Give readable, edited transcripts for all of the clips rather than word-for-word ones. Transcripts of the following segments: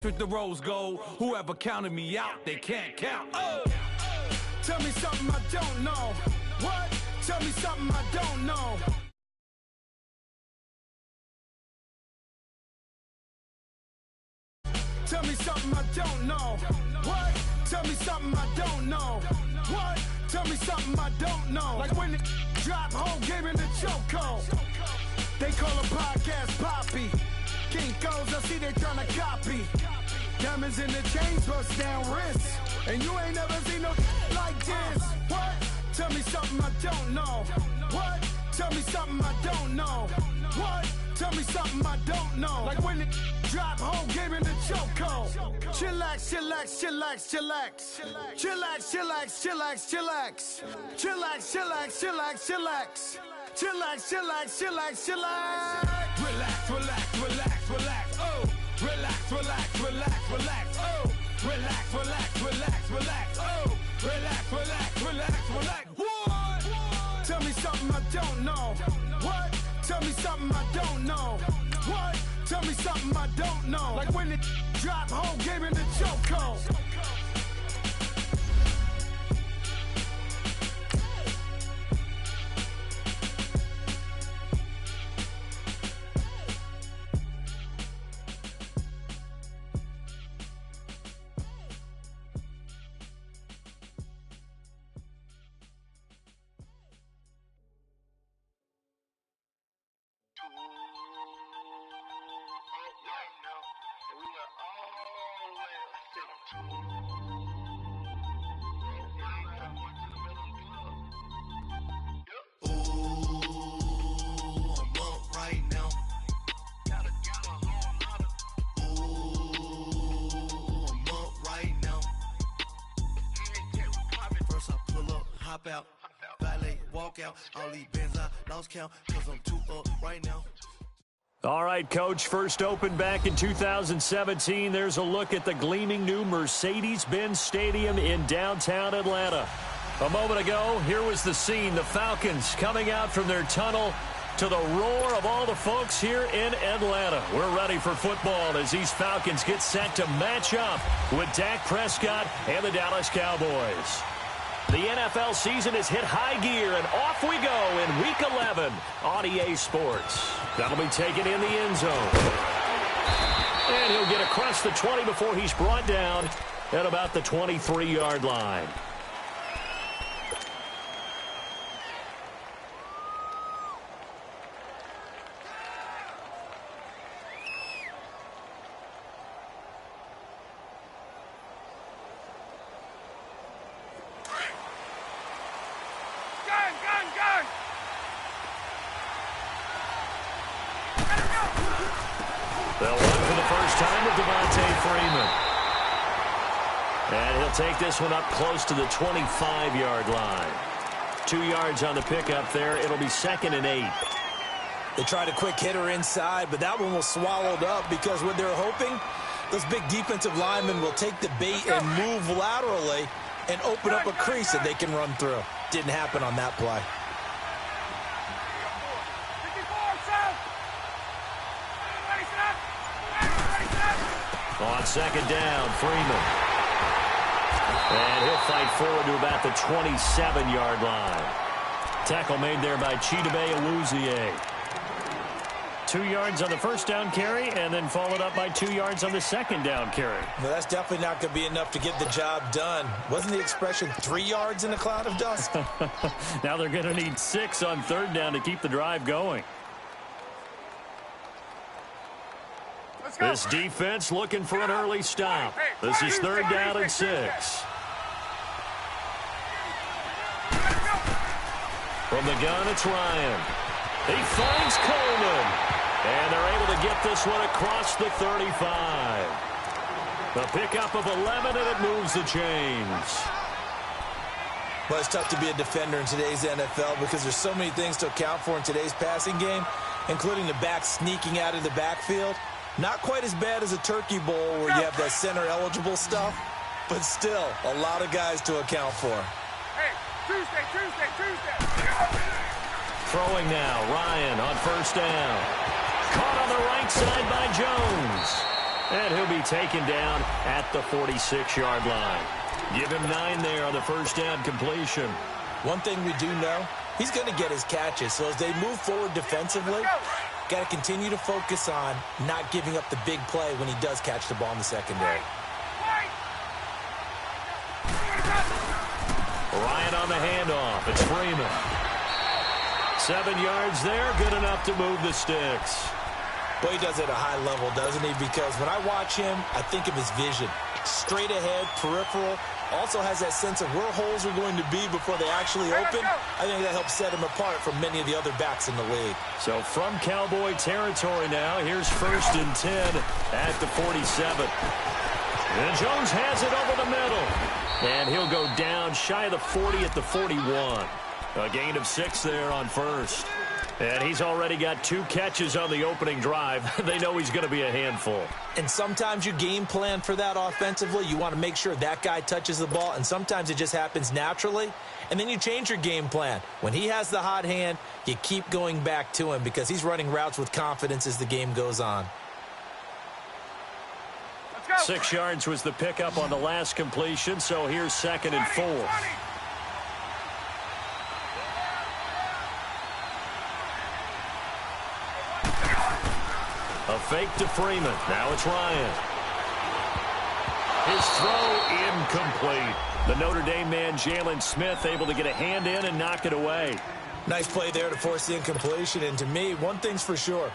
With the rose gold, whoever counted me out, they can't count. Oh! Tell me something I don't know. What? Tell me something I don't know. Tell me something I don't know. What? Tell me something I don't know. What? Tell me something I don't know. Like when the drop whole game in the chokehold. They call a podcast Poppy. Kinkos, I see they tryna copy. Diamonds in the chains, bust down wrists. And you ain't never seen no like this. What? Tell me something I don't know. What? Tell me something I don't know. What? Tell me something I don't know. Like when the drop whole game in the chokehold. Chillax, chillax, chillax, chillax. Chillax, chillax, chillax, chillax. Chillax, chillax, chillax, chillax. Chillax, chillax, chillax, chillax. Relax, relax, relax, relax. Oh, relax, relax, relax, relax. Oh, relax, relax, relax, relax. Oh, relax, relax, relax, relax. What? Tell me something I don't know. What? Tell me something I don't know. What? Tell me something I don't know. Like when the drop whole game in the chokehold. Out, valet, walk out, I'll leave Benz, I lost count, cause I'm too up right now. All right, Coach, first opened back in 2017. There's a look at the gleaming new Mercedes-Benz Stadium in downtown Atlanta. A moment ago, here was the scene, the Falcons coming out from their tunnel to the roar of all the folks here in Atlanta. We're ready for football as these Falcons get set to match up with Dak Prescott and the Dallas Cowboys. The NFL season has hit high gear, and off we go in Week 11 on EA Sports. That'll be taken in the end zone. And he'll get across the 20 before he's brought down at about the 23-yard line. They'll run for the first time with Devontae Freeman. And he'll take this one up close to the 25-yard line. 2 yards on the pickup there. It'll be 2nd and 8. They tried a quick hitter inside, but that one was swallowed up because what they're hoping, those big defensive linemen will take the bait and move laterally and open up a crease that they can run through. Didn't happen on that play. On 2nd down, Freeman. And he'll fight forward to about the 27-yard line. Tackle made there by Chidobe Awuzie. 2 yards on the first down carry, and then followed up by 2 yards on the second down carry. Well, that's definitely not going to be enough to get the job done. Wasn't the expression 3 yards in a cloud of dust? Now they're going to need 6 on 3rd down to keep the drive going. This defense looking for an early stop. This is 3rd down and 6. From the gun, it's Ryan. He finds Coleman. And they're able to get this one across the 35. The pickup of 11, and it moves the chains. Well, it's tough to be a defender in today's NFL because there's so many things to account for in today's passing game, including the back sneaking out of the backfield. Not quite as bad as a turkey bowl where you have that center-eligible stuff, but still a lot of guys to account for. Hey, Tuesday. Throwing now, Ryan on 1st down. Caught on the right side by Jones. And he'll be taken down at the 46-yard line. Give him 9 there on the first down completion. One thing we do know, he's going to get his catches. So as they move forward defensively, got to continue to focus on not giving up the big play when he does catch the ball in the secondary. Ryan on the handoff. It's Freeman. 7 yards there, good enough to move the sticks. Well, he does it at a high level, doesn't he? Because when I watch him, I think of his vision. Straight ahead, peripheral. Also has that sense of where holes are going to be before they actually open. I think that helps set him apart from many of the other backs in the league. So from Cowboy territory now, here's 1st and 10 at the 47. And Jones has it over the middle. And he'll go down shy of the 40 at the 41. A gain of 6 there on first. And he's already got 2 catches on the opening drive. They know he's going to be a handful. And sometimes you game plan for that offensively. You want to make sure that guy touches the ball, and sometimes it just happens naturally. And then you change your game plan. When he has the hot hand, you keep going back to him because he's running routes with confidence as the game goes on. 6 yards was the pickup on the last completion, so here's 2nd and 4. A fake to Freeman. Now it's Ryan. His throw incomplete. The Notre Dame man, Jalen Smith, able to get a hand in and knock it away. Nice play there to force the incompletion. And to me, one thing's for sure.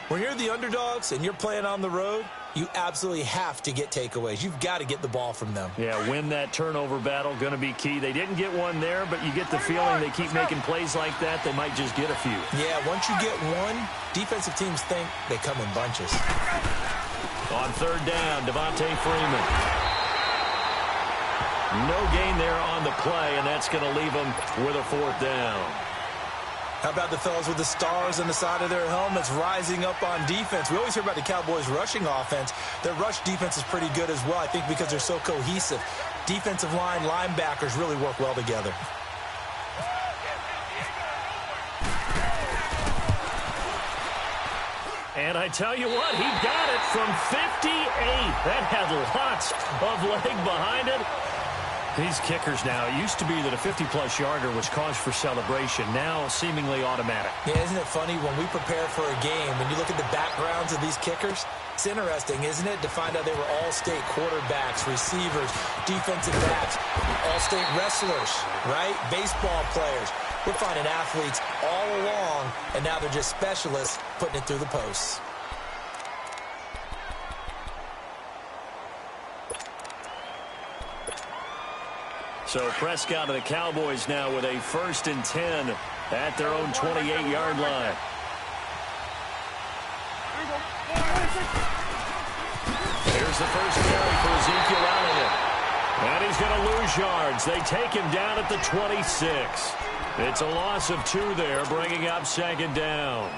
When you're the underdogs and you're playing on the road, you absolutely have to get takeaways. You've got to get the ball from them. Yeah, win that turnover battle, going to be key. They didn't get one there, but you get the feeling they keep making plays like that, they might just get a few. Yeah, once you get one, defensive teams think they come in bunches. On 3rd down, Devontae Freeman. No gain there on the play, and that's going to leave them with a 4th down. How about the fellas with the stars on the side of their helmets rising up on defense? We always hear about the Cowboys' rushing offense. Their rush defense is pretty good as well, I think, because they're so cohesive. Defensive line, linebackers really work well together. And I tell you what, he got it from 58. That had lots of leg behind it. These kickers now, it used to be that a 50-plus yarder was cause for celebration. Now, seemingly automatic. Yeah, isn't it funny when we prepare for a game, when you look at the backgrounds of these kickers, it's interesting, isn't it, to find out they were all-state quarterbacks, receivers, defensive backs, all-state wrestlers, right? Baseball players. We're finding athletes all along, and now they're just specialists putting it through the posts. So Prescott and the Cowboys now with a 1st and 10 at their own 28-yard line. Here's the first carry for Ezekiel Elliott. And he's going to lose yards. They take him down at the 26. It's a loss of 2 there, bringing up 2nd down.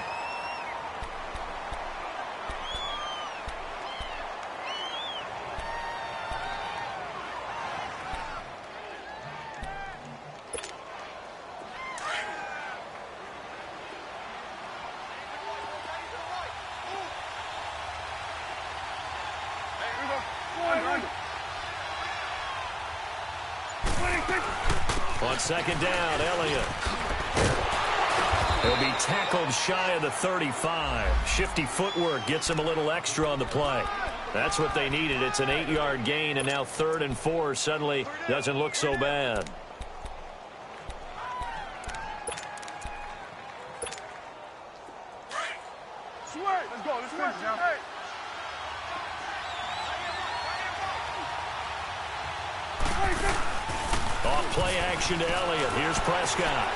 On 2nd down, Elliott. He'll be tackled shy of the 35. Shifty footwork gets him a little extra on the play. That's what they needed. It's an 8-yard gain, and now 3rd and 4 suddenly doesn't look so bad. Let's go. Let's finish now. Off play action to Elliott. Here's Prescott.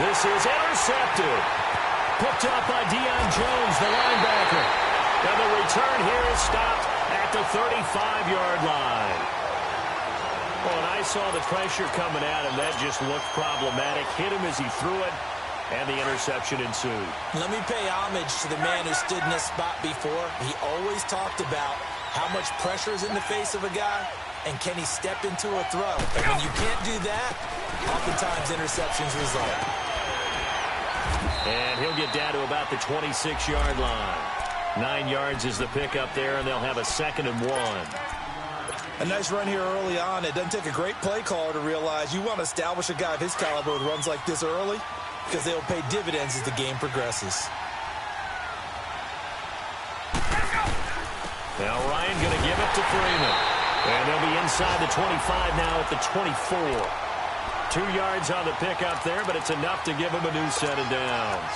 This is intercepted. Picked up by Deion Jones, the linebacker. And the return here is stopped at the 35-yard line. Well, and I saw the pressure coming at him. That just looked problematic. Hit him as he threw it, and the interception ensued. Let me pay homage to the man who stood in this spot before. He always talked about how much pressure is in the face of a guy, and can he step into a throw? And when you can't do that, oftentimes interceptions result. And he'll get down to about the 26-yard line. 9 yards is the pickup there, and they'll have a 2nd and 1. A nice run here early on. It doesn't take a great play caller to realize you want to establish a guy of his caliber with runs like this early because they'll pay dividends as the game progresses. Now Ryan going to give it to Freeman. And they'll be inside the 25 now at the 24. 2 yards on the pickup there, but it's enough to give them a new set of downs.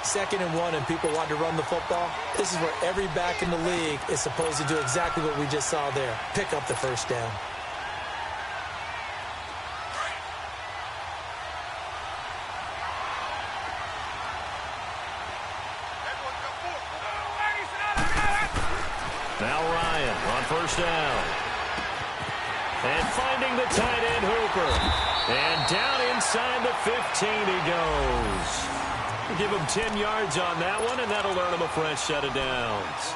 2nd and 1 and people want to run the football. This is where every back in the league is supposed to do exactly what we just saw there. Pick up the first down. Now Ryan on first down. And finding the tight end Hooper. And down inside the 15 he goes. Give him 10 yards on that one, and that'll earn him a fresh set of downs.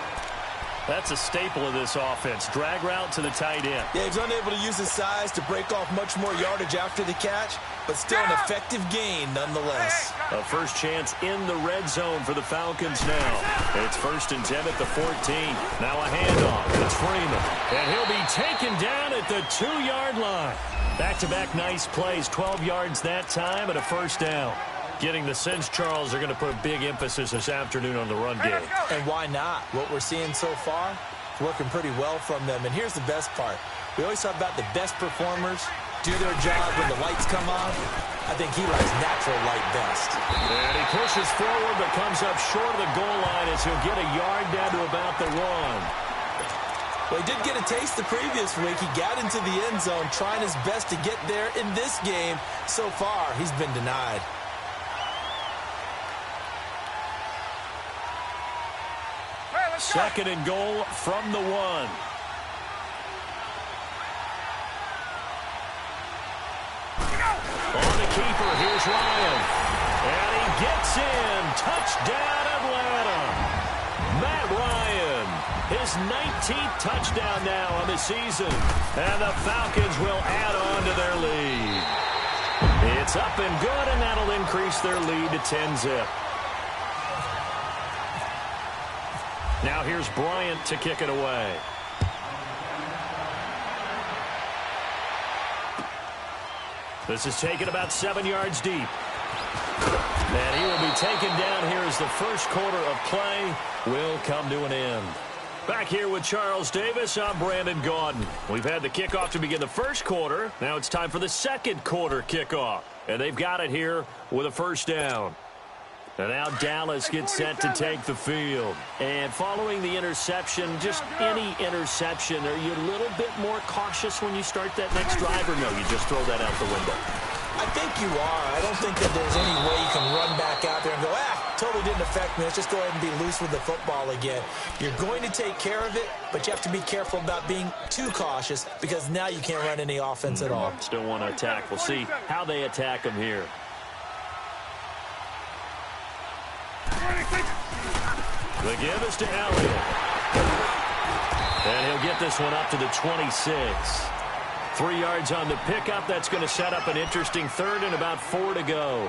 That's a staple of this offense. Drag route to the tight end. Yeah, he's unable to use his size to break off much more yardage after the catch, but still an effective gain nonetheless. A first chance in the red zone for the Falcons now. It's 1st and 10 at the 14. Now a handoff. It's Freeman. And he'll be taken down at the 2-yard line. Back-to-back nice plays. 12 yards that time and a first down. Getting the sense Charles are going to put a big emphasis this afternoon on the run game. And why not? What we're seeing so far, working pretty well from them. And here's the best part. We always talk about the best performers do their job when the lights come on. I think he likes natural light best. And he pushes forward but comes up short of the goal line as he'll get a yard down to about the 1. Well, he did get a taste the previous week. He got into the end zone trying his best to get there in this game. So far, he's been denied. Second and goal from the 1. On the keeper, here's Ryan. And he gets in. Touchdown, Atlanta. Matt Ryan, his 19th touchdown now on the season. And the Falcons will add on to their lead. It's up and good, and that'll increase their lead to 10-zip. Now here's Bryant to kick it away. This is taken about 7 yards deep. And he will be taken down here as the first quarter of play will come to an end. Back here with Charles Davis, I'm Brandon Gaudin. We've had the kickoff to begin the first quarter. Now it's time for the second quarter kickoff. And they've got it here with a first down. And now Dallas gets set to take the field. And following the interception, just any interception, are you a little bit more cautious when you start that next drive, or no, you just throw that out the window? I think you are. I don't think that there's any way you can run back out there and go, totally didn't affect me. Let's just go ahead and be loose with the football again. You're going to take care of it, but you have to be careful about being too cautious because now you can't run any offense at all. Still want to attack. We'll see how they attack them here. The give is to Elliott. And he'll get this one up to the 26. 3 yards on the pickup. That's going to set up an interesting third and about 4 to go.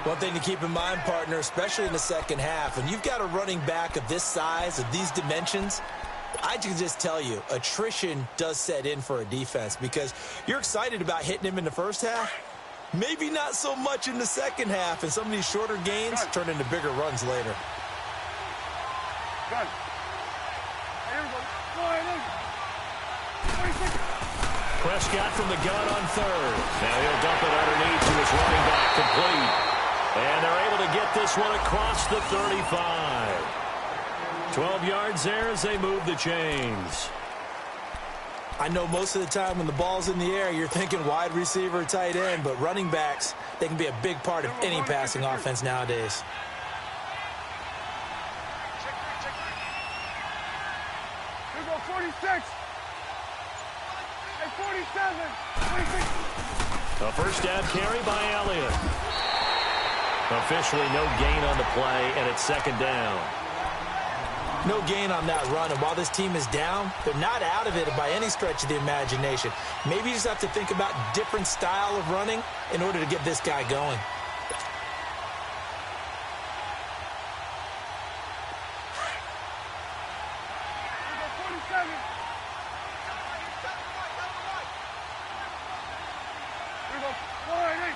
One thing to keep in mind, partner, especially in the second half, when you've got a running back of this size, of these dimensions, I can just tell you, attrition does set in for a defense because you're excited about hitting him in the first half. Maybe not so much in the second half, and some of these shorter gains turn into bigger runs later. Gun. Here we go. Go ahead. 26. Prescott from the gun on third. Now he'll dump it underneath to his running back, complete. And they're able to get this one across the 35. 12 yards there as they move the chains. I know most of the time when the ball's in the air, you're thinking wide receiver, tight end, but running backs, they can be a big part of any passing offense nowadays. Here we go, 46. And 47. 26. A first down carry by Elliott. Officially no gain on the play, and it's second down. No gain on that run, and while this team is down, they're not out of it by any stretch of the imagination. Maybe you just have to think about different style of running in order to get this guy going. 47. Here we go. 1-8.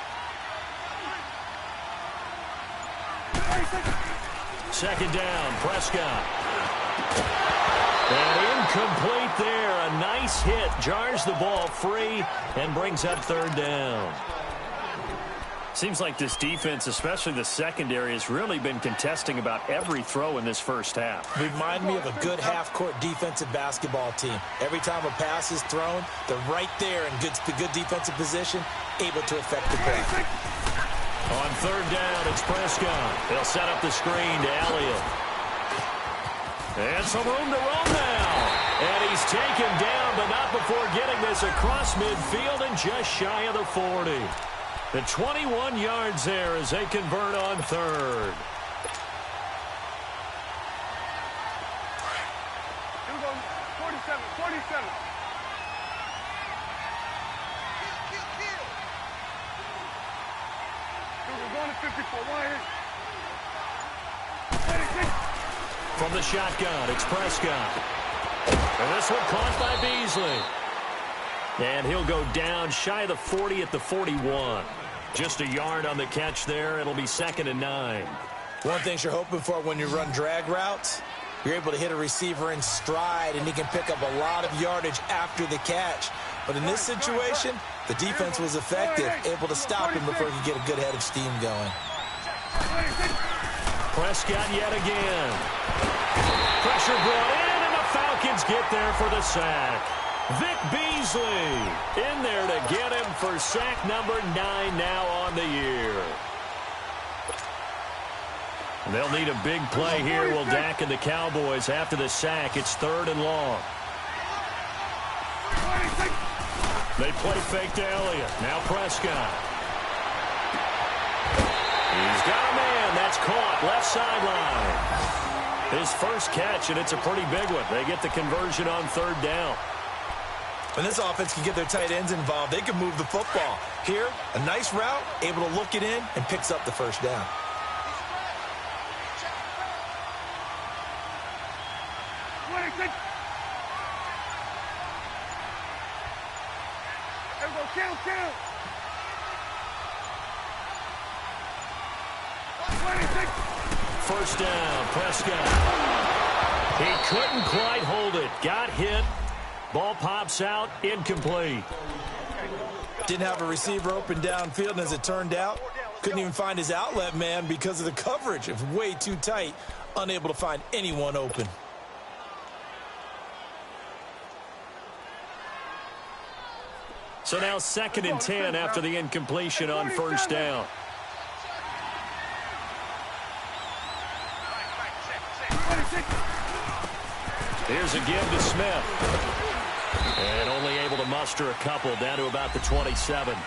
Second down, Prescott. And incomplete there. A nice hit. Jars the ball free and brings up third down. Seems like this defense, especially the secondary, has really been contesting about every throw in this first half. Remind me of a good half-court defensive basketball team. Every time a pass is thrown, they're right there in good defensive position, able to affect the play. On third down, it's Prescott. They'll set up the screen to Elliott. And some room to run now. And he's taken down, but not before getting this across midfield and just shy of the 40. The 21 yards there as they convert on third. Here we go. 47. 47. Here we go. Going to 54. 1-8. From the shotgun, it's Prescott. And this one caught by Beasley. And he'll go down shy of the 40 at the 41. Just a yard on the catch there. It'll be 2nd and 9. One thing you're hoping for when you run drag routes, you're able to hit a receiver in stride, and he can pick up a lot of yardage after the catch. But in this situation, the defense was effective, able to stop him before he could get a good head of steam going. Prescott yet again. Pressure brought in, and the Falcons get there for the sack. Vic Beasley in there to get him for sack number 9 now on the year. They'll need a big play here, will Dak and the Cowboys. After the sack, it's 3rd and long. They play fake to Elliott. Now Prescott. He's got a man. That's caught. Left sideline. His first catch, and it's a pretty big one. They get the conversion on 3rd down. When this offense can get their tight ends involved, they can move the football. Here, a nice route, able to look it in, and picks up the first down. Count. 1st down, Prescott. He couldn't quite hold it. Got hit. Ball pops out, incomplete. Didn't have a receiver open downfield, and as it turned out, couldn't even find his outlet man because of the coverage. It was way too tight, unable to find anyone open. So now 2nd and 10 after the incompletion on 1st down. Here's a give to Smith. And only able to muster a couple, down to about the 27.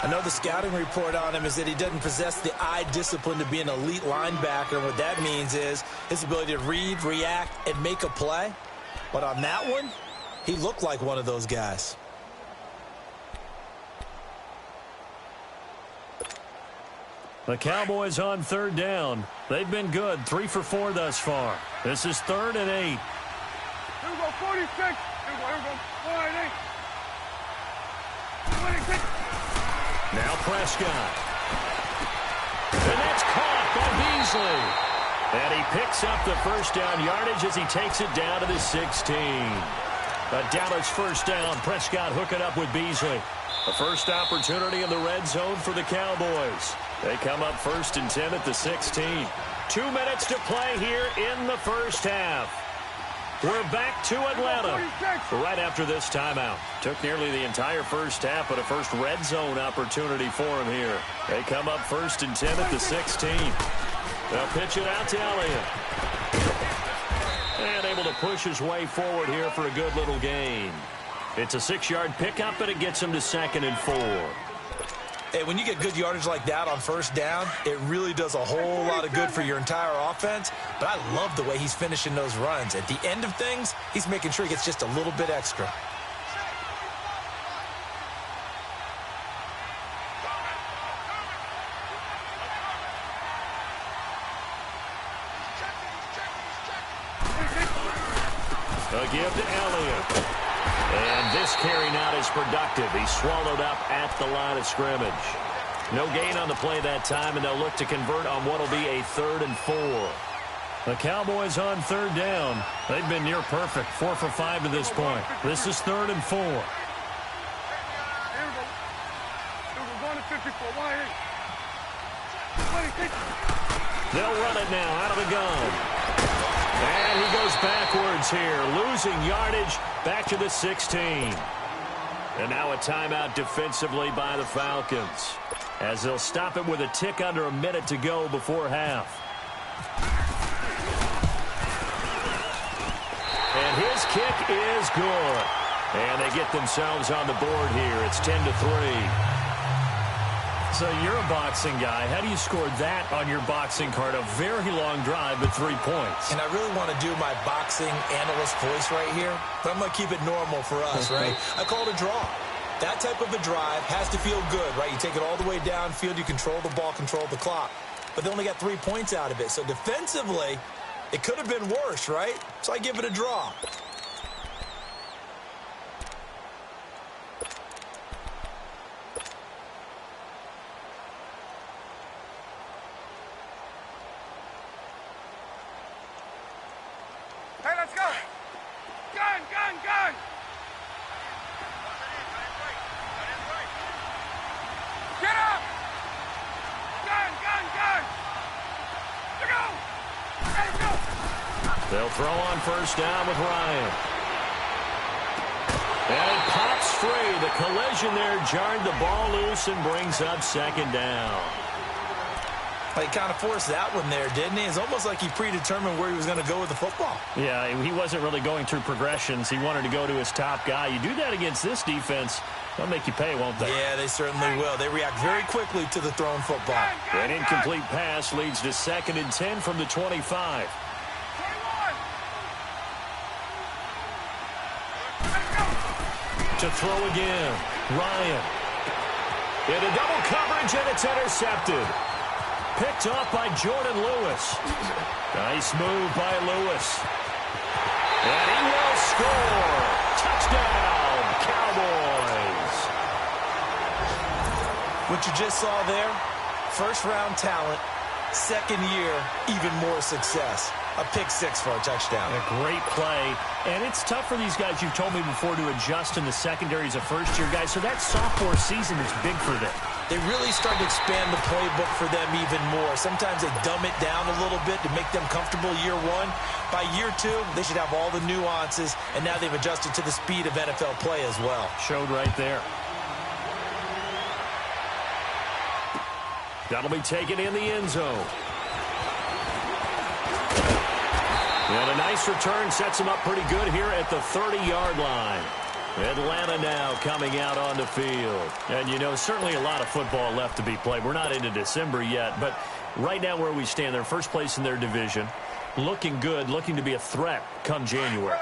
I know the scouting report on him is that he doesn't possess the eye discipline to be an elite linebacker. What that means is his ability to read, react, and make a play. But on that one, he looked like one of those guys. The Cowboys on 3rd down. They've been good, 3 for 4 thus far. This is 3rd and 8. Here we go, 46. Here we go. 1-8. Now Prescott. And that's caught by Beasley. And he picks up the first down yardage as he takes it down to the 16. A Dallas 1st down. Prescott hooking up with Beasley. The first opportunity in the red zone for the Cowboys. They come up 1st and 10 at the 16. 2 minutes to play here in the first half. We're back to Atlanta right after this timeout. Took nearly the entire first half, but a first red zone opportunity for him here. They come up 1st and 10 at the 16. They'll pitch it out to Elliott. And able to push his way forward here for a good little gain. It's a 6-yard pickup, and it gets him to 2nd and 4. Hey, when you get good yardage like that on 1st down, it really does a whole lot of good for your entire offense. But I love the way he's finishing those runs. At the end of things, he's making sure he gets just a little bit extra. A give to Elliott. And this carry not as productive. He's swallowed up at the line of scrimmage. No gain on the play that time, and they'll look to convert on what will be a 3rd and 4. The Cowboys on 3rd down. They've been near perfect, 4 for 5 to this point. This is 3rd and 4. They'll run it now out of the gun. And he goes backwards here, losing yardage back to the 16. And now a timeout defensively by the Falcons, as they'll stop it with a tick under a minute to go before half. And his kick is good. And they get themselves on the board here. It's 10-3. So you're a boxing guy. How do you score that on your boxing card? A very long drive, but 3 points. And I really want to do my boxing analyst voice right here, but I'm going to keep it normal for us, right? I call it a draw. That type of a drive has to feel good, right? You take it all the way downfield, you control the ball, control the clock. But they only got 3 points out of it. So defensively, it could have been worse, right? So I give it a draw. Hey, let's go. Gun, gun, gun. Get up. Gun, gun, gun. Let's go. Let's go. They'll throw on 1st down with Ryan. And it pops free. The collision there jarred the ball loose and brings up 2nd down. He kind of forced that one there, didn't he? It's almost like he predetermined where he was going to go with the football. Yeah, he wasn't really going through progressions. He wanted to go to his top guy. You do that against this defense, they'll make you pay, won't they? Yeah, they certainly will. They react very quickly to the thrown football. An incomplete pass leads to 2nd and 10 from the 25. 21. To throw again, Ryan. Into double coverage, and it's intercepted. Picked off by Jordan Lewis. Nice move by Lewis. And he will score. Touchdown, Cowboys. What you just saw there, 1st-round talent, 2nd year, even more success. A pick 6 for a touchdown. A great play. And it's tough for these guys, you've told me before, to adjust in the secondary as a first-year guy. So that sophomore season is big for them. They really start to expand the playbook for them even more. Sometimes they dumb it down a little bit to make them comfortable year 1. By year 2, they should have all the nuances, and now they've adjusted to the speed of NFL play as well. Showed right there. That'll be taken in the end zone. And a nice return sets him up pretty good here at the 30-yard line. Atlanta now coming out on the field. And, you know, certainly a lot of football left to be played. We're not into December yet, but right now where we stand, they're 1st place in their division. Looking good, looking to be a threat come January.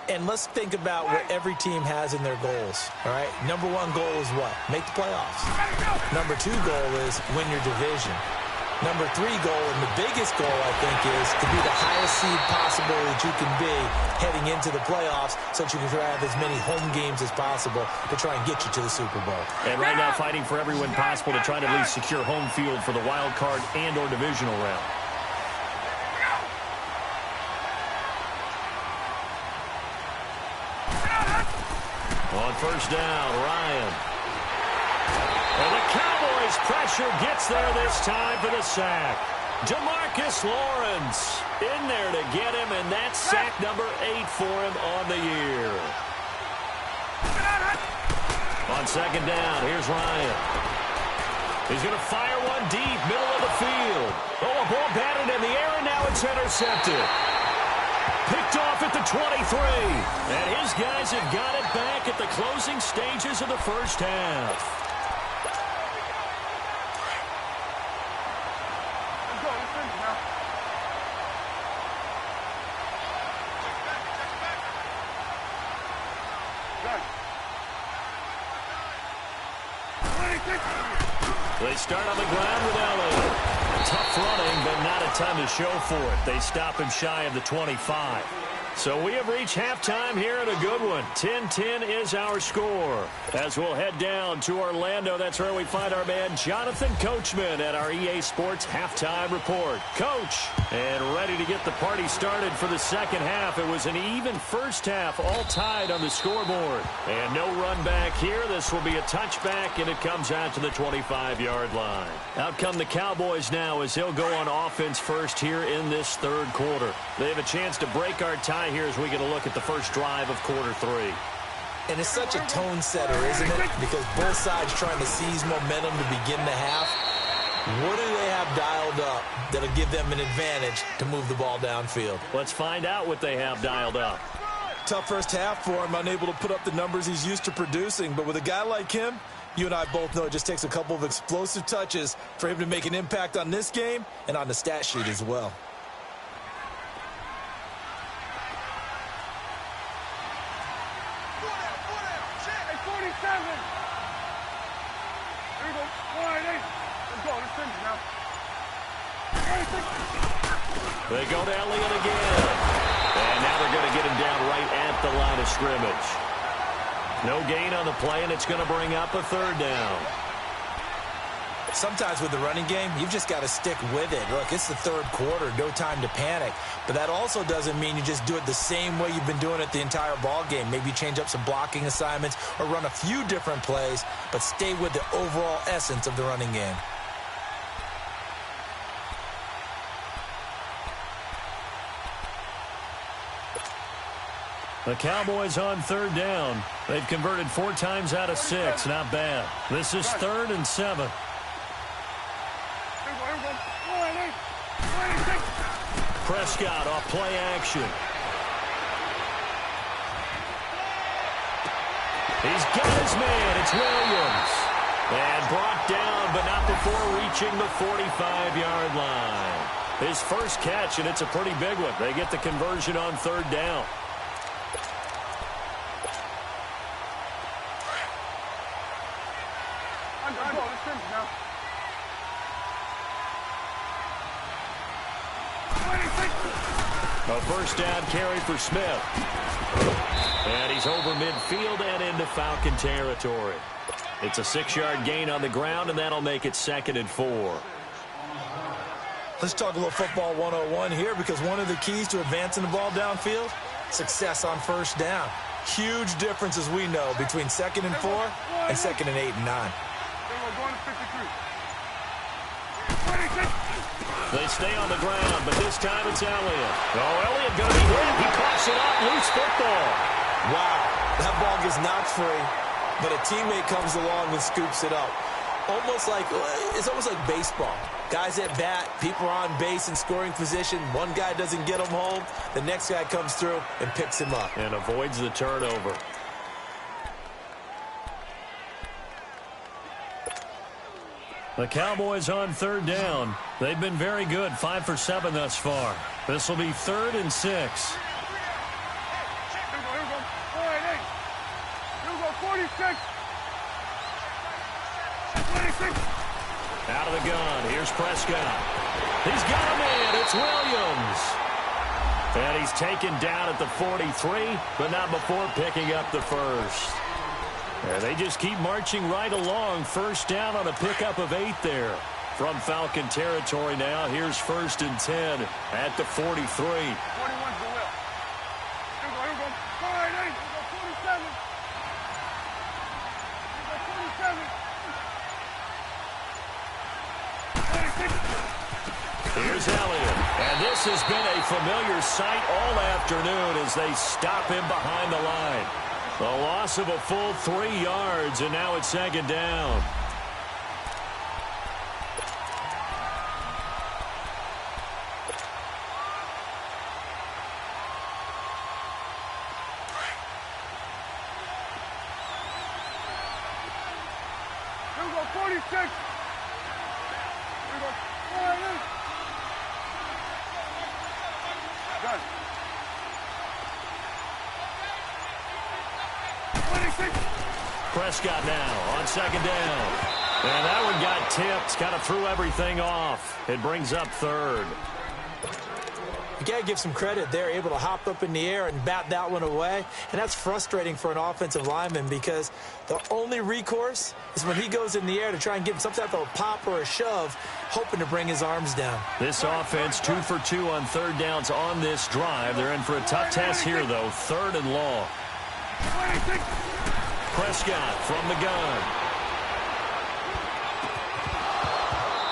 And let's think about what every team has in their goals, all right? Number 1 goal is what? Make the playoffs. Number 2 goal is win your division. Number 3 goal, and the biggest goal, I think, is to be the highest seed possible that you can be heading into the playoffs so that you can try to have as many home games as possible to try and get you to the Super Bowl. And right now fighting for every win possible to try to at least secure home field for the wild card and or divisional round. On 1st down, Ryan. And the Cowboys' pressure gets there this time for the sack. DeMarcus Lawrence in there to get him, and that's sack number 8 for him on the year. On 2nd down, here's Ryan. He's going to fire one deep, middle of the field. Oh, a ball batted in the air, and now it's intercepted. Picked off at the 23. And his guys have got it back at the closing stages of the 1st half. They start on the ground with Elliott. Tough running, but not a ton to show for it. They stop him shy of the 25. So we have reached halftime here at a good one. 10-10 is our score. As we'll head down to Orlando, that's where we find our man Jonathan Coachman at our EA Sports Halftime Report. Coach, and ready to get the party started for the second half. It was an even first half, all tied on the scoreboard. And no run back here. This will be a touchback, and it comes out to the 25-yard line. Out come the Cowboys now as they'll go on offense first here in this third quarter. They have a chance to break our tie here as we get a look at the first drive of quarter three. And it's such a tone setter, isn't it? Because both sides trying to seize momentum to begin the half. What do they have dialed up that'll give them an advantage to move the ball downfield? Let's find out what they have dialed up. Tough first half for him, unable to put up the numbers he's used to producing. But with a guy like him, you and I both know it just takes a couple of explosive touches for him to make an impact on this game and on the stat sheet as well. They go to Elliott again. And now they're going to get him down right at the line of scrimmage. No gain on the play, and it's going to bring up a third down. Sometimes with the running game, you've just got to stick with it. Look, it's the third quarter, no time to panic. But that also doesn't mean you just do it the same way you've been doing it the entire ball game. Maybe change up some blocking assignments or run a few different plays, but stay with the overall essence of the running game. The Cowboys on third down. They've converted 4 times out of 6. Not bad. This is 3rd and 7. Prescott off play action. He's got his man. It's Williams. And brought down, but not before reaching the 45-yard line. His first catch, and it's a pretty big one. They get the conversion on third down. A first down carry for Smith. And he's over midfield and into Falcon territory. It's a 6-yard gain on the ground, and that'll make it 2nd and 4. Let's talk a little football 101 here, because one of the keys to advancing the ball downfield, success on first down. Huge difference, as we know, between 2nd and 4 and 2nd and 8 and 9. They stay on the ground, but this time it's Elliott. Oh, Elliott going to be hit. He coughs it up. Loose football. Wow. That ball gets knocked free, but a teammate comes along and scoops it up. It's almost like baseball. Guys at bat, people are on base in scoring position. One guy doesn't get him home. The next guy comes through and picks him up. And avoids the turnover. The Cowboys on third down. They've been very good, 5 for 7 thus far. This will be 3rd and 6. Here we go, 46. 26. Out of the gun. Here's Prescott. He's got a man. It's Williams. And he's taken down at the 43, but not before picking up the first. And they just keep marching right along. First down on a pickup of 8 there. From Falcon territory now, here's 1st and 10 at the 43. 41's the will. Here we go. 47. Here we go, 47. Here's Elliott. And this has been a familiar sight all afternoon as they stop him behind the line. A loss of a full 3 yards, and now it's 2nd down. Here we go, 46. Here we go, 48. Done. 26. Prescott now on 2nd down. And that one got tipped, kind of threw everything off. It brings up 3rd. You got to give some credit. They're able to hop up in the air and bat that one away. And that's frustrating for an offensive lineman because the only recourse is when he goes in the air to try and get some type of a pop or a shove, hoping to bring his arms down. This offense 2 for 2 on third downs on this drive. They're in for a tough task here, though. 3rd and long. Prescott from the gun.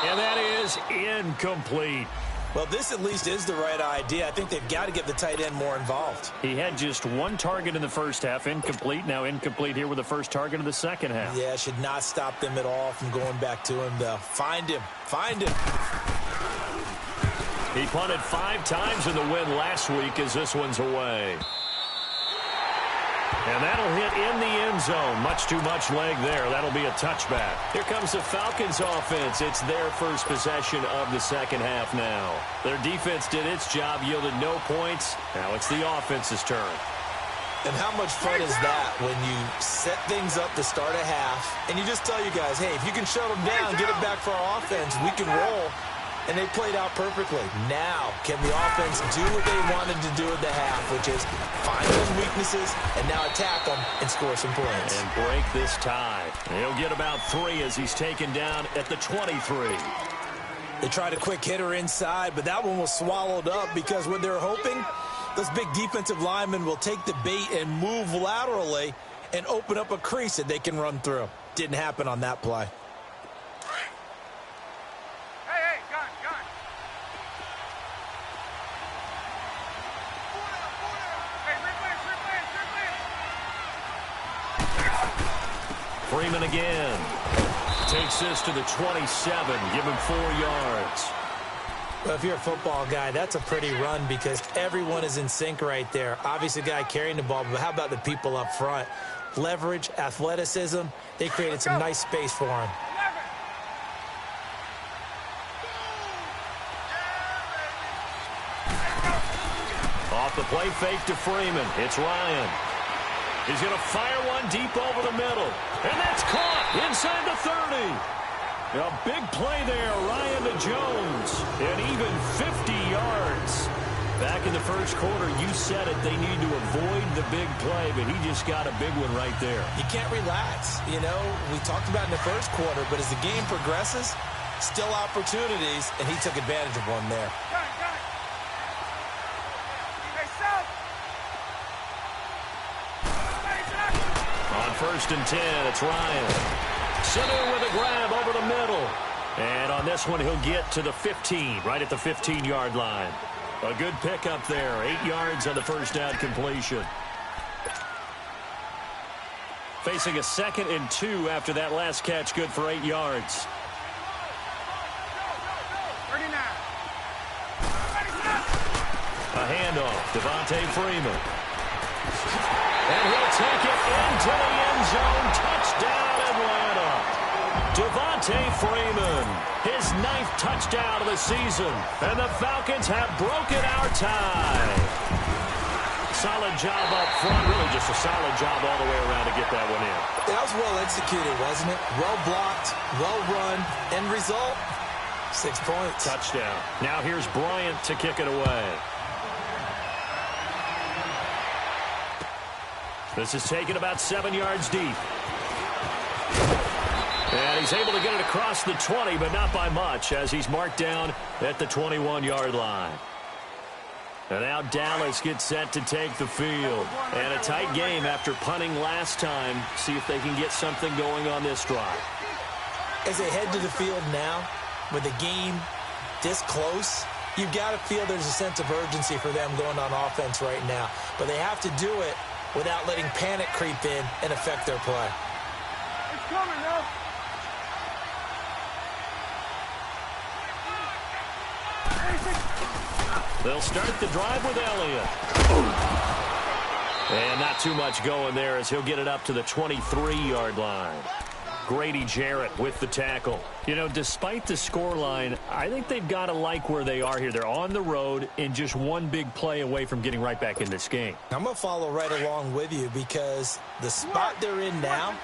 And that is incomplete. Well, this at least is the right idea. I think they've got to get the tight end more involved. He had just 1 target in the first half, incomplete. Now incomplete here with the first target of the second half. Yeah, should not stop them at all from going back to him, though. Find him. Find him. He punted 5 times in the win last week as this one's away. And that'll hit in the end zone. Much too much leg there. That'll be a touchback. Here comes the Falcons offense. It's their first possession of the second half now. Their defense did its job, yielded no points. Now it's the offense's turn. And how much fun is that when you set things up to start a half and you just tell you guys, hey, if you can shut them down, get it back for our offense, we can roll. And they played out perfectly. Now, can the offense do what they wanted to do at the half, which is find those weaknesses and now attack them and score some points. And break this tie. He'll get about 3 as he's taken down at the 23. They tried a quick hitter inside, but that one was swallowed up because what they're hoping, those big defensive linemen will take the bait and move laterally and open up a crease that they can run through. Didn't happen on that play. Freeman again. Takes this to the 27. Give him 4 yards. Well, if you're a football guy, that's a pretty run because everyone is in sync right there. Obviously, the guy carrying the ball, but how about the people up front? Leverage, athleticism. They created some nice space for him. Off the play fake to Freeman. It's Ryan. He's going to fire one deep over the middle. And that's caught inside the 30. A big play there, Ryan to Jones. And even 50 yards. Back in the first quarter, you said it, they need to avoid the big play, but he just got a big one right there. You can't relax. You know, we talked about in the first quarter, but as the game progresses, still opportunities, and he took advantage of one there. On 1st and 10, it's Ryan. Center with a grab over the middle. And on this one, he'll get to the 15, right at the 15-yard line. A good pickup there, 8 yards on the first down completion. Facing a 2nd and 2 after that last catch, good for 8 yards. A handoff, Devontae Freeman. And he'll take it into the end zone. Touchdown, Atlanta. Devontae Freeman, his 9th touchdown of the season. And the Falcons have broken our tie. Solid job up front. Really just a solid job all the way around to get that one in. That was well executed, wasn't it? Well blocked, well run. End result, 6 points. Touchdown. Now here's Bryant to kick it away. This is taken about 7 yards deep. And he's able to get it across the 20, but not by much, as he's marked down at the 21-yard line. And now Dallas gets set to take the field. And a tight game after punting last time. See if they can get something going on this drive. As they head to the field now, with the game this close, you've got to feel there's a sense of urgency for them going on offense right now. But they have to do it without letting panic creep in and affect their play. It's coming now. They'll start the drive with Elliott. And not too much going there as he'll get it up to the 23-yard line. Grady Jarrett with the tackle. You know, despite the scoreline, I think they've got to like where they are here. They're on the road and just one big play away from getting right back in this game. I'm going to follow right along with you because the spot they're in now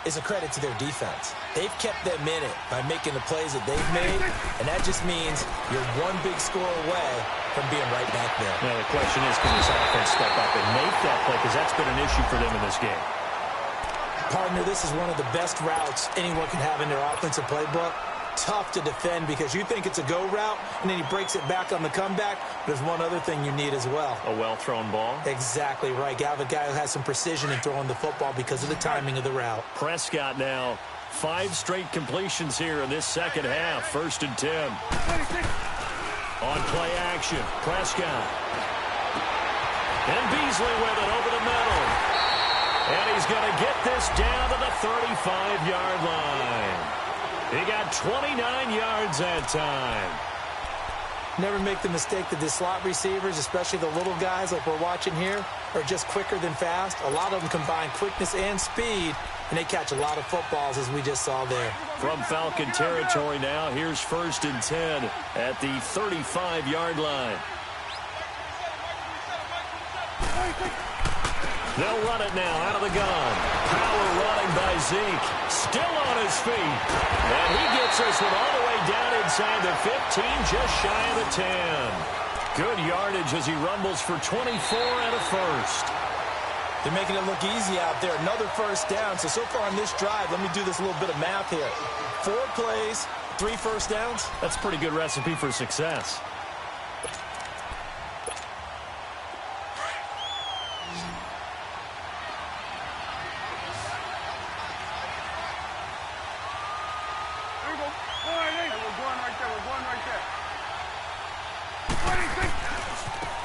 is a credit to their defense. They've kept them in it by making the plays that they've made, and that just means you're one big score away from being right back there. Now the question is, can this offense step up and make that play? Because that's been an issue for them in this game. Partner, this is one of the best routes anyone can have in their offensive playbook. Tough to defend because you think it's a go route, and then he breaks it back on the comeback. There's one other thing you need as well. A well-thrown ball? Exactly right. You have a guy who has some precision in throwing the football because of the timing of the route. Prescott now, 5 straight completions here in this second half. 1st and 10. On play action, Prescott. And Beasley with it over the middle. And he's going to get this down to the 35-yard line. He got 29 yards that time. Never make the mistake that the slot receivers, especially the little guys like we're watching here, are just quicker than fast. A lot of them combine quickness and speed, and they catch a lot of footballs, as we just saw there. From Falcon territory now, here's 1st and 10 at the 35-yard line. They'll run it now out of the gun. Power running by Zeke. Still on his feet. And he gets this one all the way down inside the 15, just shy of the 10. Good yardage as he rumbles for 24 and a first. They're making it look easy out there. Another first down. So far on this drive, let me do this little bit of math here. 4 plays, 3 first downs. That's a pretty good recipe for success.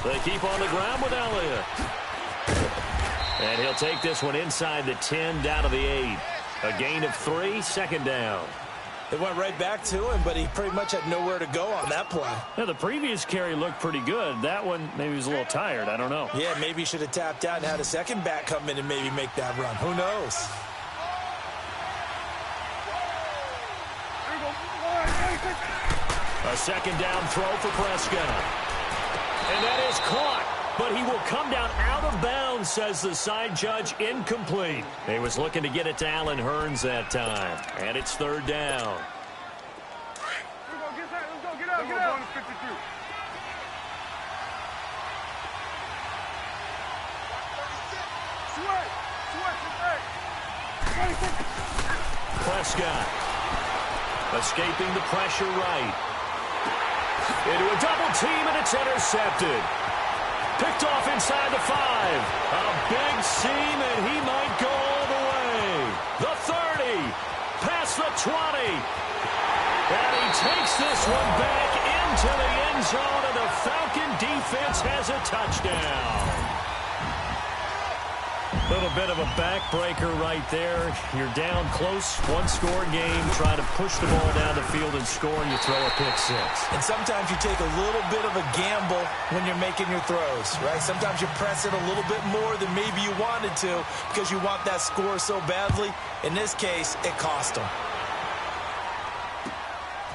They keep on the ground with Elliott. And he'll take this one inside the 10, down to the 8. A gain of 3, 2nd down. It went right back to him, but he pretty much had nowhere to go on that play. Now, the previous carry looked pretty good. That one, maybe he was a little tired. I don't know. Yeah, maybe he should have tapped out and had a second back come in and maybe make that run. Who knows? A 2nd down throw for Prescott. And that is caught, but he will come down out of bounds, says the side judge. Incomplete. He was looking to get it to Allen Hurns that time, and it's 3rd down. Let's go, get out. 52. Prescott escaping the pressure right. Into a double team, and it's intercepted. Picked off inside the 5. A big seam, and he might go all the way. The 30, past the 20. And he takes this one back into the end zone, and the Falcon defense has a touchdown. A little bit of a backbreaker right there. You're down close, 1-score game, trying to push the ball down the field and score, and you throw a pick 6. And sometimes you take a little bit of a gamble when you're making your throws, right? Sometimes you press it a little bit more than maybe you wanted to because you want that score so badly. In this case, it cost them.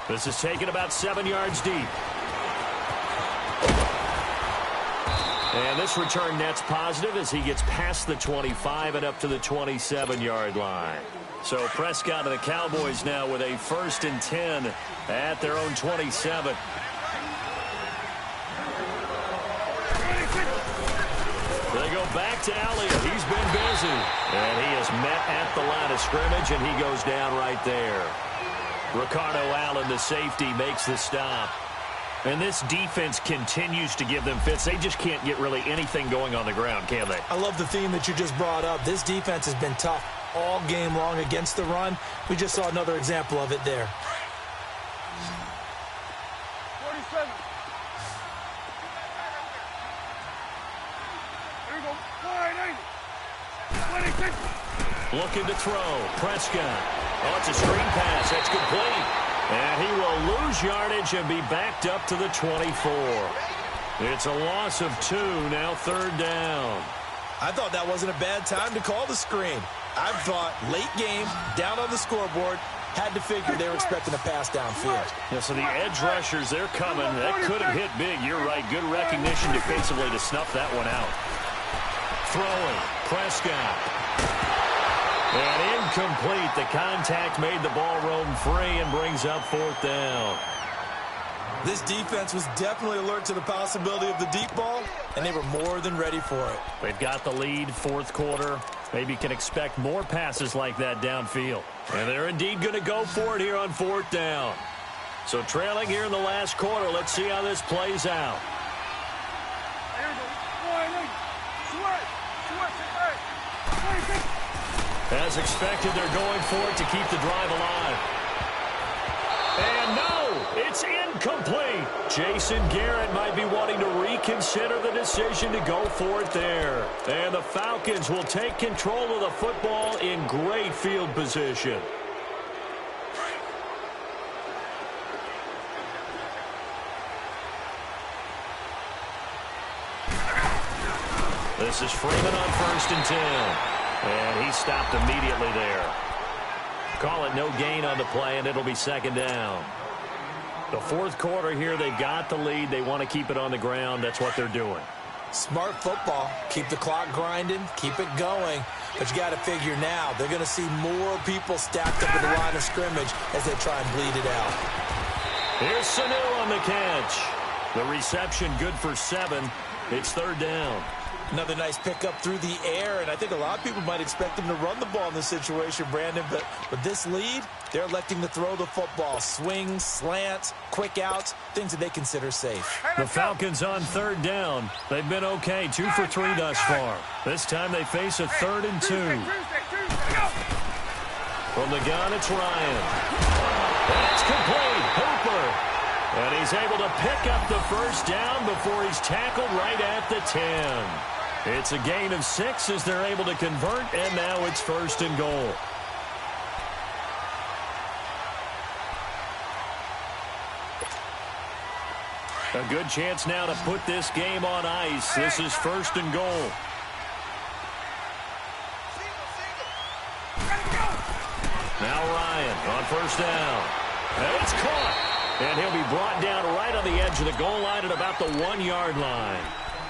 This is taken about 7 yards deep. And this return net's positive as he gets past the 25 and up to the 27-yard line. So Prescott and the Cowboys now with a 1st and 10 at their own 27. They go back to Elliott. He's been busy. And he is met at the line of scrimmage, and he goes down right there. Ricardo Allen, the safety, makes the stop. And this defense continues to give them fits. They just can't get really anything going on the ground, can they? I love the theme that you just brought up. This defense has been tough all game long against the run. We just saw another example of it there. 47. Here we go. 26. Looking to throw. Prescott. Oh, it's a screen pass. That's complete. And he will lose yardage and be backed up to the 24. It's a loss of 2, now 3rd down. I thought that wasn't a bad time to call the screen. I thought late game, down on the scoreboard, had to figure they were expecting a pass downfield. Yeah, so the edge rushers, they're coming. That could have hit big. You're right. Good recognition defensively to snuff that one out. Throwing. Prescott. And incomplete. The contact made the ball roam free and brings up 4th down. This defense was definitely alert to the possibility of the deep ball, and they were more than ready for it. They've got the lead, fourth quarter. Maybe can expect more passes like that downfield. And they're indeed going to go for it here on fourth down. So trailing here in the last quarter, let's see how this plays out. As expected, they're going for it to keep the drive alive. And no, it's incomplete. Jason Garrett might be wanting to reconsider the decision to go for it there. And the Falcons will take control of the football in great field position. This is Freeman on 1st and 10. And he stopped immediately there. Call it no gain on the play, and it'll be second down. The fourth quarter here, they've got the lead. They want to keep it on the ground. That's what they're doing. Smart football. Keep the clock grinding. Keep it going. But you got to figure now, they're going to see more people stacked up at the line of scrimmage as they try and bleed it out. Here's Sanu on the catch. The reception good for 7. It's third down. Another nice pickup through the air, and I think a lot of people might expect them to run the ball in this situation, Brandon, but with this lead, they're electing to throw the football. Swings, slants, quick outs, things that they consider safe. The Falcons on third down. They've been okay, 2 for 3 thus far. This time they face a 3rd and 2. From the gun, it's Ryan. That's complete. Hooper. And he's able to pick up the first down before he's tackled right at the 10. It's a gain of 6 as they're able to convert, and now it's 1st and goal. A good chance now to put this game on ice. This is 1st and goal. Now Ryan on 1st down. And it's caught. And he'll be brought down right on the edge of the goal line at about the 1-yard line.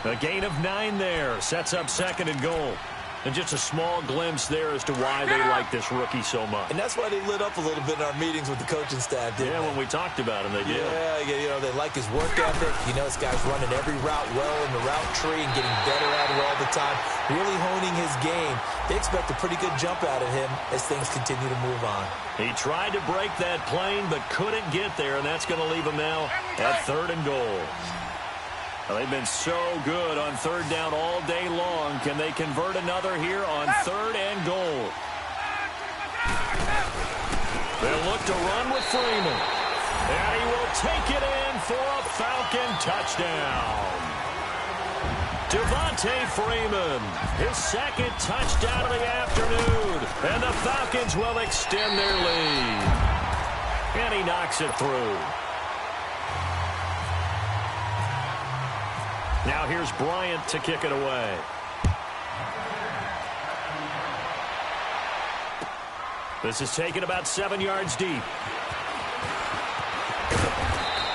A gain of 9 there. Sets up 2nd and goal. And just a small glimpse there as to why they like this rookie so much. And that's why they lit up a little bit in our meetings with the coaching staff, didn't they? When we talked about him, they did. Yeah, you know, they like his work ethic. You know, this guy's running every route well in the route tree and getting better at it all the time. Really honing his game. They expect a pretty good jump out of him as things continue to move on. He tried to break that plane but couldn't get there, and that's going to leave him now at 3rd and goal. Well, they've been so good on 3rd down all day long. Can they convert another here on 3rd and goal? They'll look to run with Freeman. And he will take it in for a Falcon touchdown. Devontae Freeman, his 2nd touchdown of the afternoon. And the Falcons will extend their lead. And he knocks it through. Now here's Bryant to kick it away. This is taken about 7 yards deep.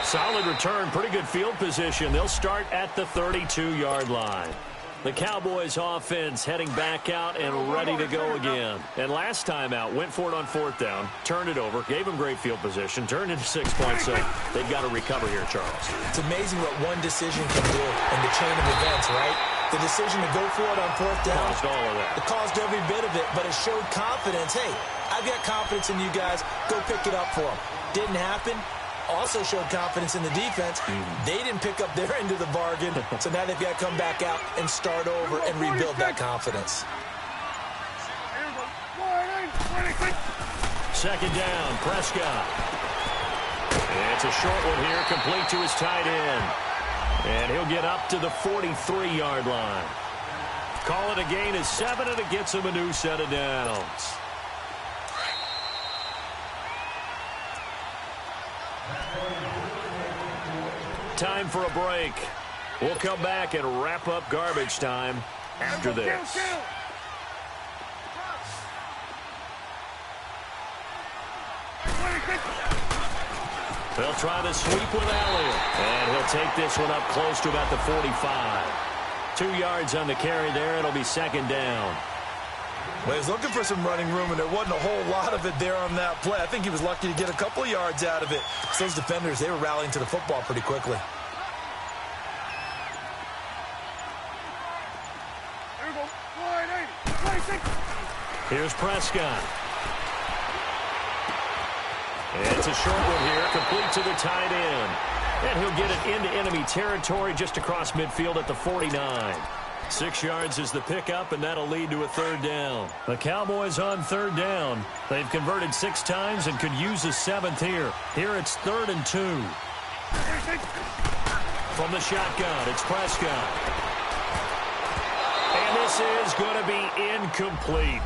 Solid return, pretty good field position. They'll start at the 32-yard line. The Cowboys offense heading back out and ready to go again. And last time out, went for it on 4th down, turned it over, gave them great field position, turned into 6 points. So they've got to recover here, Charles. It's amazing what one decision can do in the chain of events, right? The decision to go for it on 4th down. Caused all of that. It caused every bit of it, but it showed confidence. Hey, I've got confidence in you guys. Go pick it up for them. Didn't happen. Also showed confidence in the defense. They didn't pick up their end of the bargain, so now they've got to come back out and start over and rebuild that confidence. 2nd down, Prescott. It's a short one here, complete to his tight end. And he'll get up to the 43-yard line. Call it a gain of 7, and it gets him a new set of downs. Time for a break. We'll come back and wrap up garbage time after this. They'll try the sweep with Elliott. And he'll take this one up close to about the 45. 2 yards on the carry there. It'll be 2nd down. Well, he was looking for some running room, and there wasn't a whole lot of it there on that play. I think he was lucky to get a couple of yards out of it. So those defenders, they were rallying to the football pretty quickly. Here we go. 180. 26. Here's Prescott. It's a short one here, complete to the tight end. And he'll get it into enemy territory just across midfield at the 49. 6 yards is the pickup, and that'll lead to a third down. The Cowboys on third down. They've converted 6 times and could use a 7th here. Here it's 3rd and 2. From the shotgun, it's Prescott. And this is going to be incomplete.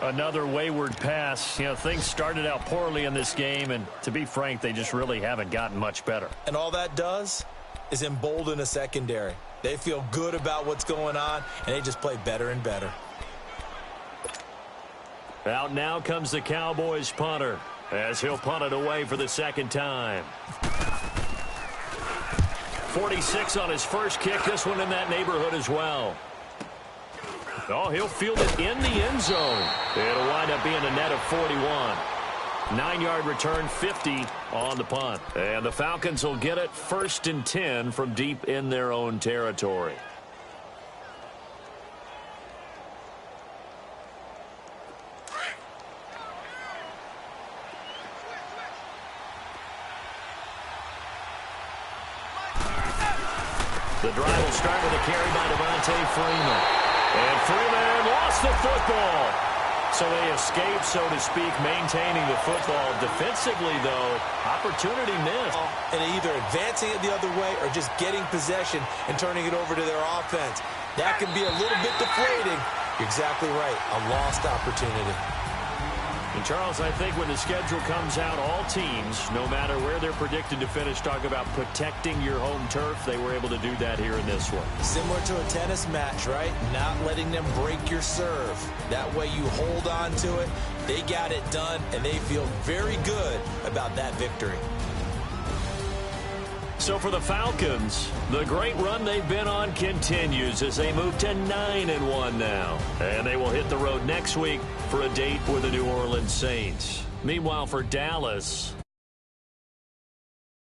Another wayward pass. You know, things started out poorly in this game, and to be frank, they just really haven't gotten much better. And all that does is embolden a secondary. They feel good about what's going on, and they just play better and better. Out now comes the Cowboys punter, as he'll punt it away for the second time. 46 on his first kick. This one in that neighborhood as well. Oh, he'll field it in the end zone. It'll wind up being a net of 41. 9-yard return, 50 on the punt. And the Falcons will get it 1st and 10 from deep in their own territory. The drive will start with a carry by Devontae Freeman. And Freeman lost the football. So they escape, so to speak, maintaining the football. Defensively, though, opportunity missed. And either advancing it the other way or just getting possession and turning it over to their offense. That can be a little bit deflating. You're exactly right. A lost opportunity. And, Charles, I think when the schedule comes out, all teams, no matter where they're predicted to finish, talk about protecting your home turf. They were able to do that here in this one. Similar to a tennis match, right? Not letting them break your serve. That way you hold on to it. They got it done, and they feel very good about that victory. So for the Falcons, the great run they've been on continues as they move to 9-1 now. And they will hit the road next week for a date with the New Orleans Saints. Meanwhile, for Dallas,